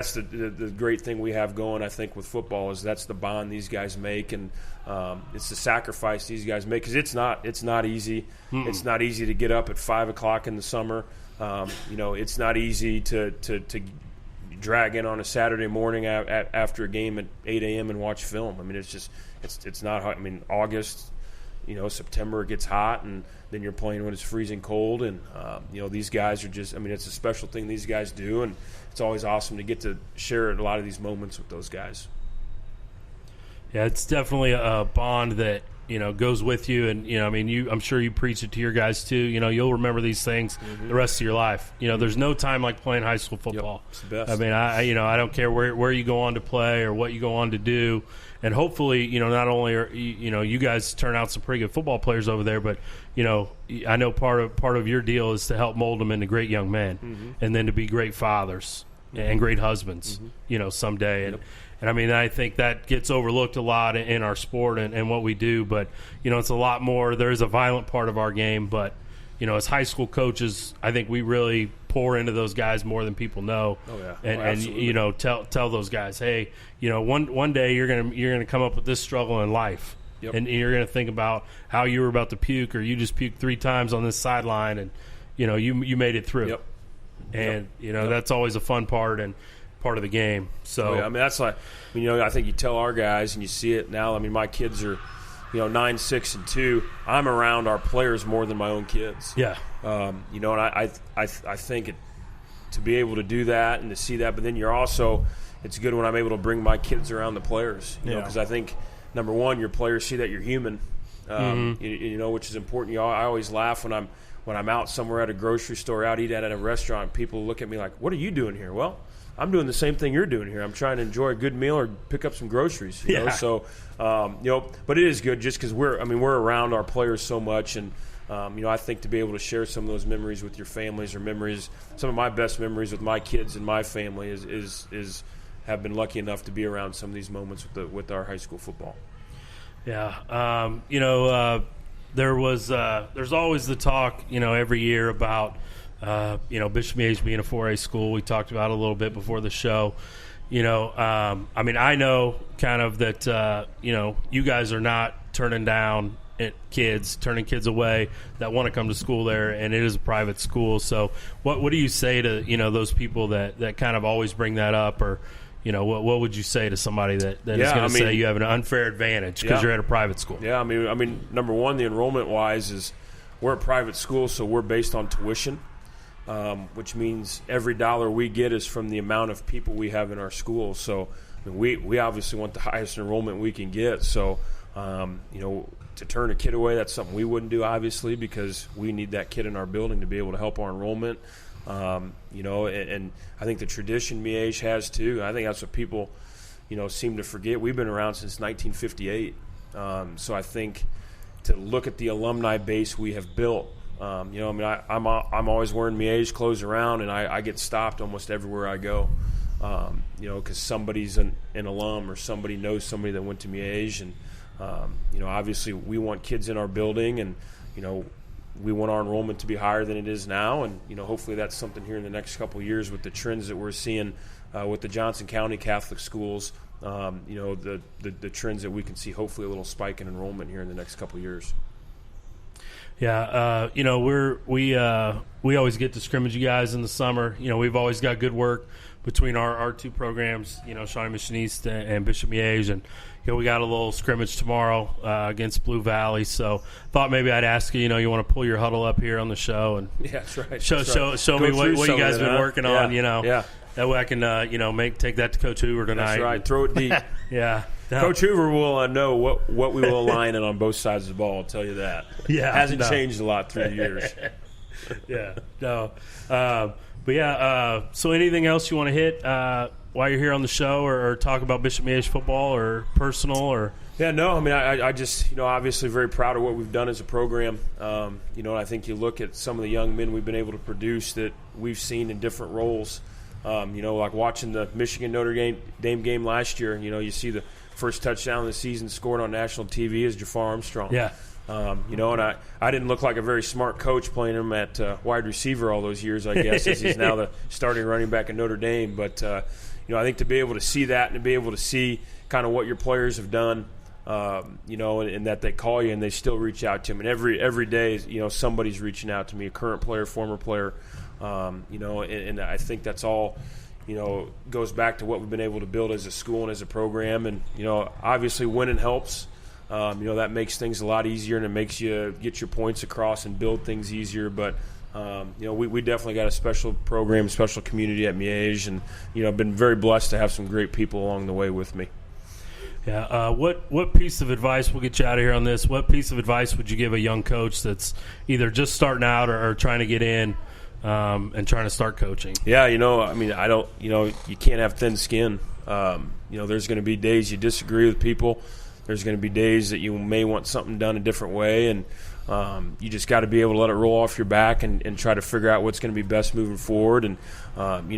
that's the great thing we have going, I think, with football is that's the bond these guys make, and it's the sacrifice these guys make, because it's not easy. Mm-mm. It's not easy to get up at 5 o'clock in the summer. It's not easy to drag in on a Saturday morning after a game at 8 a.m. and watch film. I mean, it's not hard. I mean, August, September it gets hot, and then you're playing when it's freezing cold, and these guys are just. I mean, it's a special thing these guys do, and it's always awesome to get to share a lot of these moments with those guys. Yeah, it's definitely a bond that goes with you, and I'm sure you preach it to your guys too. You'll remember these things the rest of your life. There's no time like playing high school football. Yep, it's the best. I mean, I don't care where you go on to play or what you go on to do, and hopefully, not only are you guys turn out some pretty good football players over there, but I know part of your deal is to help mold them into great young men, and then to be great fathers and great husbands, someday. And, Yep. And I mean, I think that gets overlooked a lot in our sport and what we do. But, it's a lot more. There is a violent part of our game. But, as high school coaches, I think we really pour into those guys more than people know. Oh, yeah. And tell those guys, hey, one day you're gonna come up with this struggle in life. Yep. And you're going to think about how you were about to puke, or you just puked 3 times on this sideline, and, you made it through. Yep. And, that's always a fun part and part of the game. So I mean, that's like, I think you tell our guys, and you see it now. I mean, my kids are, 9, 6, and 2. I'm around our players more than my own kids. Yeah. And I think to be able to do that and to see that, but then it's good when I'm able to bring my kids around the players, because I think, number one, your players see that you're human, which is important. I always laugh when I'm out somewhere at a grocery store, out eating at a restaurant. People look at me like, "What are you doing here?" Well, I'm doing the same thing you're doing here. I'm trying to enjoy a good meal or pick up some groceries. You know? So, but it is good just because we're around our players so much, and I think to be able to share some of those memories with your families, or some of my best memories with my kids and my family is have been lucky enough to be around some of these moments with our high school football. Yeah, there's always the talk, every year about. Bishop Miege being a 4A school, we talked about a little bit before the show. I know kind of that, you guys are not turning kids away that want to come to school there, and it is a private school. So what do you say to, those people that kind of always bring that up, or, what would you say to somebody that is going to say you have an unfair advantage because you're at a private school? Yeah, I mean, number one, the enrollment-wise is we're a private school, so we're based on tuition. Which means every dollar we get is from the amount of people we have in our school. So we obviously want the highest enrollment we can get. So, to turn a kid away, that's something we wouldn't do, obviously, because we need that kid in our building to be able to help our enrollment. And I think the tradition Miege has too. I think that's what people, seem to forget. We've been around since 1958. So I think to look at the alumni base we have built. I'm always wearing Miege clothes around, and I get stopped almost everywhere I go, because somebody's an alum or somebody knows somebody that went to Miege, and obviously we want kids in our building, and we want our enrollment to be higher than it is now, and hopefully that's something here in the next couple of years with the trends that we're seeing with the Johnson County Catholic schools. The trends that we can see, hopefully a little spike in enrollment here in the next couple of years. Yeah, we always get to scrimmage you guys in the summer. We've always got good work between our two programs, Shawnee Mission East and Bishop Miege, and we got a little scrimmage tomorrow against Blue Valley. So thought maybe I'd ask you, you want to pull your huddle up here on the show and that's right. Show me what you guys been working on. Yeah. That way I can take that to Coach Hoover tonight. That's right. Throw it deep. Yeah. No. Coach Hoover will know what we will align in on both sides of the ball. I'll tell you that. Yeah, hasn't changed a lot through the years. Yeah, no. So anything else you want to hit while you're here on the show, or talk about Bishop Miege football, or personal, or? Yeah, no. I mean, I just obviously very proud of what we've done as a program. I think you look at some of the young men we've been able to produce that we've seen in different roles. Like watching the Michigan Notre Dame game last year. You see the first touchdown of the season scored on national TV is Jafar Armstrong. Yeah. And I didn't look like a very smart coach playing him at wide receiver all those years, I guess, as he's now the starting running back at Notre Dame. But, I think to be able to see that and to be able to see kind of what your players have done, and that they call you and they still reach out to them. And every day, somebody's reaching out to me, a current player, former player, and I think that's all, goes back to what we've been able to build as a school and as a program. And, obviously winning helps. That makes things a lot easier, and it makes you get your points across and build things easier. But, we definitely got a special program, special community at Miege, and, I've been very blessed to have some great people along the way with me. Yeah. What piece of advice, we'll get you out of here on this, what piece of advice would you give a young coach that's either just starting out or trying to get in and trying to start coaching? Yeah, you can't have thin skin. There's going to be days you disagree with people. There's going to be days that you may want something done a different way, and you just got to be able to let it roll off your back and try to figure out what's going to be best moving forward. And,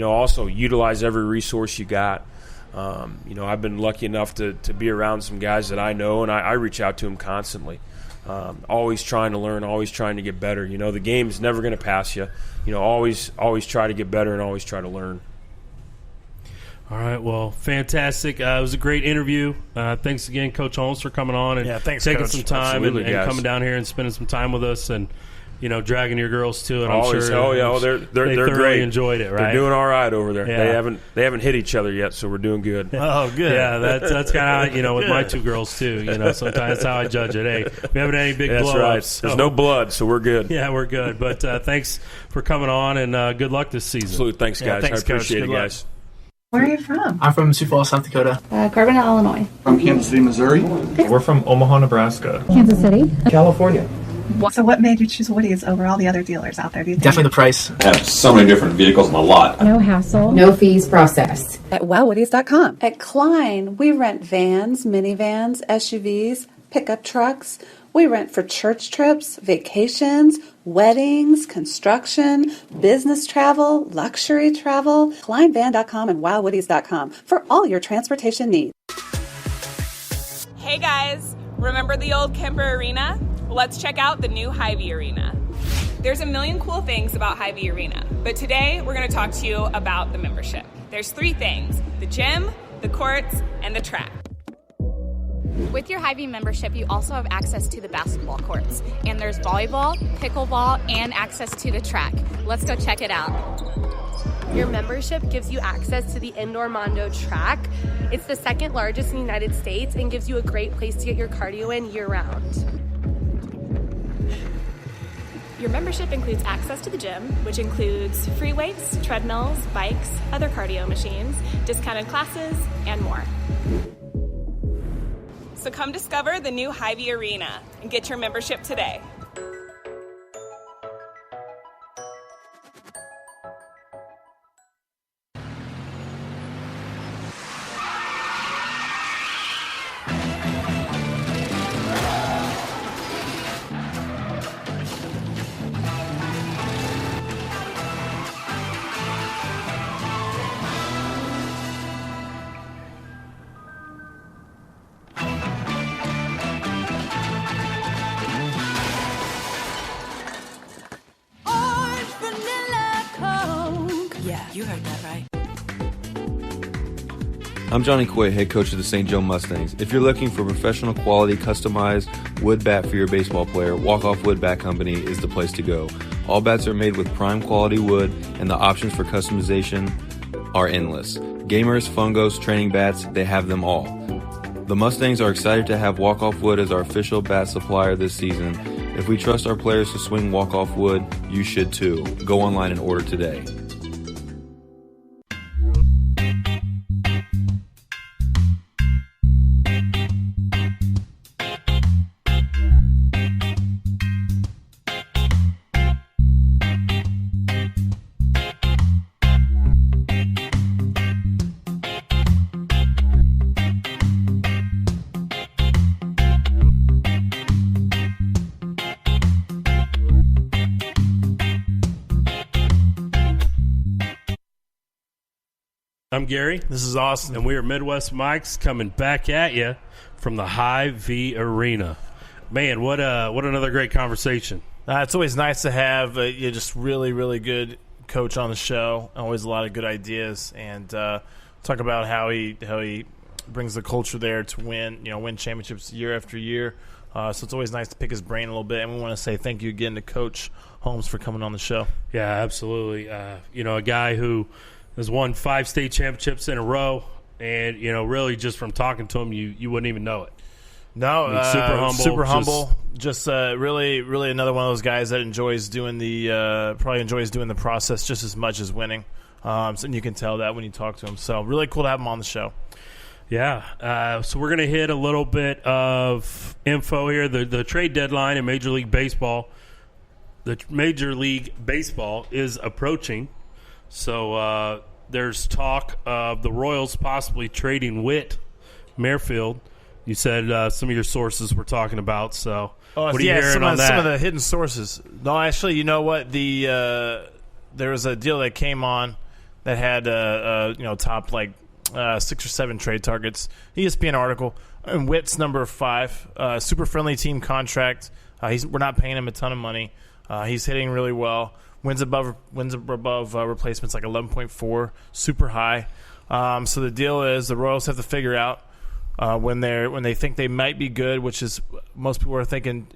also utilize every resource you got. I've been lucky enough to be around some guys that I know, and I reach out to them constantly. Always trying to learn, always trying to get better. The game's never going to pass you. Always try to get better and always try to learn. All right, well, fantastic. It was a great interview. Thanks again, Coach Holmes, for coming on and taking Coach. some time and coming down here and spending some time with us and, dragging your girls too. And I'm sure they're they thoroughly great. Enjoyed it, right? They're doing all right over there. Yeah. They haven't hit each other yet, so we're doing good. Oh, good. Yeah, that's kind of with my two girls too. Sometimes that's how I judge it. Hey, we haven't had any big That's blow-ups. right. So. There's no blood, so we're good. Yeah, we're good. But thanks for coming on, and good luck this season. Absolutely. Thanks, guys. Thanks, I appreciate Coach. it, guys. Where are you from? I'm from Sioux Falls, South Dakota. Carbondale, Illinois. From Kansas City, Missouri. We're from Omaha, Nebraska. Kansas City. California. So what made you choose Woody's over all the other dealers out there, do you think? Definitely the price. I have so many different vehicles in the lot. No hassle. No fees processed. At wowwoodies.com. At Klein, we rent vans, minivans, SUVs, pickup trucks. We rent for church trips, vacations, weddings, construction, business travel, luxury travel. KleinVan.com and wowwoodies.com for all your transportation needs. Hey guys, remember the old Kemper Arena? Let's check out the new Hy-Vee Arena. There's a million cool things about Hy-Vee Arena, but today we're going to talk to you about the membership. There's 3 things: the gym, the courts, and the track. With your Hy-Vee membership, you also have access to the basketball courts, and there's volleyball, pickleball, and access to the track. Let's go check it out. Your membership gives you access to the indoor Mondo track. It's the 2nd largest in the United States and gives you a great place to get your cardio in year-round. Your membership includes access to the gym, which includes free weights, treadmills, bikes, other cardio machines, discounted classes, and more. So come discover the new Hy-Vee Arena and get your membership today. You heard that right. I'm Johnny Quay, head coach of the St. Joe Mustangs. If you're looking for professional quality, customized wood bat for your baseball player, Walk Off Wood Bat Company is the place to go. All bats are made with prime quality wood, and the options for customization are endless. Gamers, fungos, training bats, they have them all. The Mustangs are excited to have Walk Off Wood as our official bat supplier this season. If we trust our players to swing Walk Off Wood, you should too. Go online and order today. I'm Gary. This is Austin. And we are Midwest Mikes coming back at you from the Hy-Vee Arena. Man, what another great conversation. It's always nice to have just really, really good coach on the show. Always a lot of good ideas. And talk about how he brings the culture there to win championships year after year. So it's always nice to pick his brain a little bit, and we want to say thank you again to Coach Holmes for coming on the show. Yeah, absolutely. A guy who has won 5 state championships in a row, and really just from talking to him, you wouldn't even know it. No, super humble. Just really, really another one of those guys that enjoys doing the process just as much as winning. And you can tell that when you talk to him. So really cool to have him on the show. Yeah, so we're going to hit a little bit of info here. The trade deadline in Major League Baseball. The Major League Baseball is approaching. So there's talk of the Royals possibly trading Whit Merrifield. You said some of your sources were talking about. So what are you hearing on that? Some of the hidden sources. No, actually, you know what? There was a deal that came on that had top 6 or 7 trade targets. ESPN article. And Witt's number 5. Super friendly team contract. We're not paying him a ton of money. He's hitting really well. Wins above replacements like 11.4. Super high. So the deal is the Royals have to figure out when they think they might be good, which is most people are thinking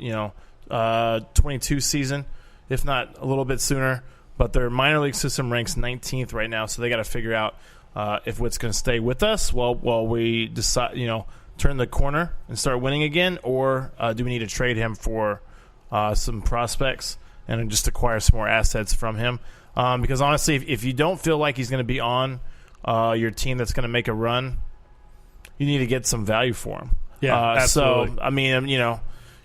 22 season, if not a little bit sooner. But their minor league system ranks 19th right now, so they got to figure out if Witt's going to stay with us while we decide, turn the corner and start winning again, or do we need to trade him for some prospects and just acquire some more assets from him? Because honestly, if you don't feel like he's going to be on your team that's going to make a run, you need to get some value for him. Yeah, absolutely. So I mean, you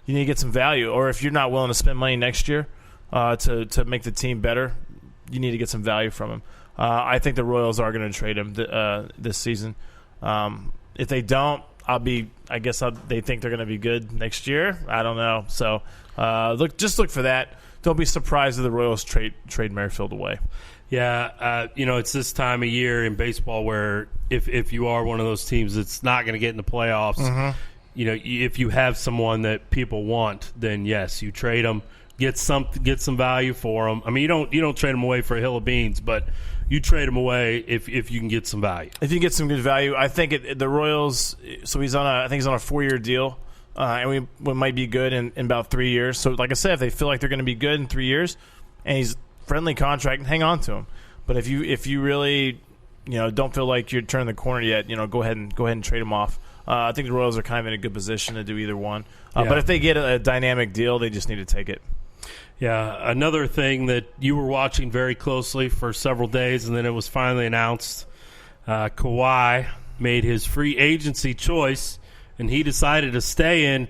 need to get some value, or if you're not willing to spend money next year to make the team better, you need to get some value from him. I think the Royals are going to trade him this season. If they don't, they think they're going to be good next year. I don't know. So look for that. Don't be surprised if the Royals trade Merrifield away. Yeah, it's this time of year in baseball where if you are one of those teams that's not going to get in the playoffs, Mm-hmm. If you have someone that people want, then yes, you trade them, get some value for them. I mean, you don't trade them away for a hill of beans, but you trade him away if you can get some value. If you get some good value, I think the Royals. So he's on a 4-year deal, and we might be good in about 3 years. So like I said, if they feel like they're going to be good in 3 years, and he's friendly contract, hang on to him. But if you really don't feel like you're turning the corner yet, go ahead and trade him off. I think the Royals are kind of in a good position to do either one. But if they get a dynamic deal, they just need to take it. Yeah, another thing that you were watching very closely for several days, and then it was finally announced, Kawhi made his free agency choice, and he decided to stay in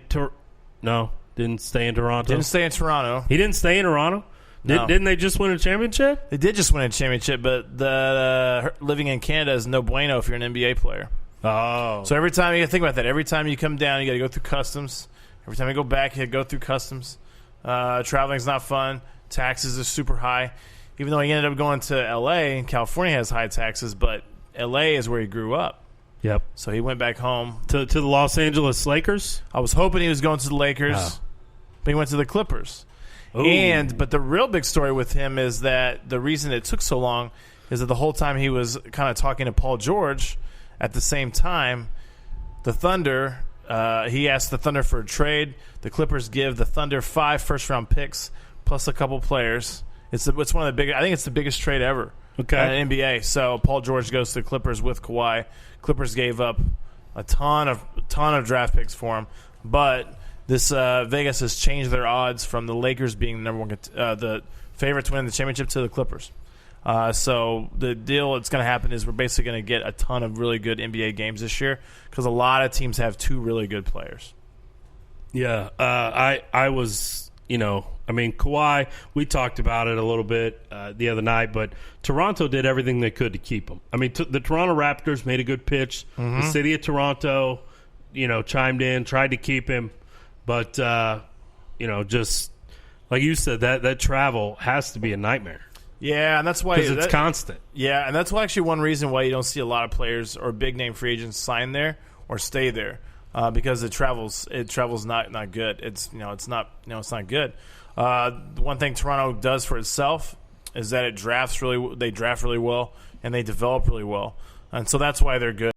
didn't stay in Toronto. Didn't stay in Toronto. He didn't stay in Toronto? No. Didn't they just win a championship? They did just win a championship, but living in Canada is no bueno if you're an NBA player. Oh. So every time you think about that, every time you come down, you got to go through customs. Every time you go back, you got to go through customs. Traveling's not fun. Taxes are super high. Even though he ended up going to L.A., and California has high taxes, but L.A. is where he grew up. Yep. So he went back home. To the Los Angeles Lakers? I was hoping he was going to the Lakers, but he went to the Clippers. Ooh. But the real big story with him is that the reason it took so long is that the whole time he was kind of talking to Paul George, at the same time, the Thunder, he asked the Thunder for a trade. The Clippers give the Thunder 5 first-round picks plus a couple players. It's one of the biggest. I think it's the biggest trade ever in the NBA. So Paul George goes to the Clippers with Kawhi. Clippers gave up a ton of draft picks for him, but this Vegas has changed their odds from the Lakers being the number one, the favorite to win the championship, to the Clippers. So the deal that's going to happen is we're basically going to get a ton of really good NBA games this year because a lot of teams have 2 really good players. Yeah, I was, Kawhi, we talked about it a little bit the other night, but Toronto did everything they could to keep him. I mean, the Toronto Raptors made a good pitch. Mm-hmm. The city of Toronto, chimed in, tried to keep him. But, just like you said, that travel has to be a nightmare. Yeah, and that's why because it's constant. Yeah, and that's actually one reason why you don't see a lot of players or big name free agents sign there or stay there because it travels not good. It's not good. One thing Toronto does for itself is that they draft really well and they develop really well. And so that's why they're good.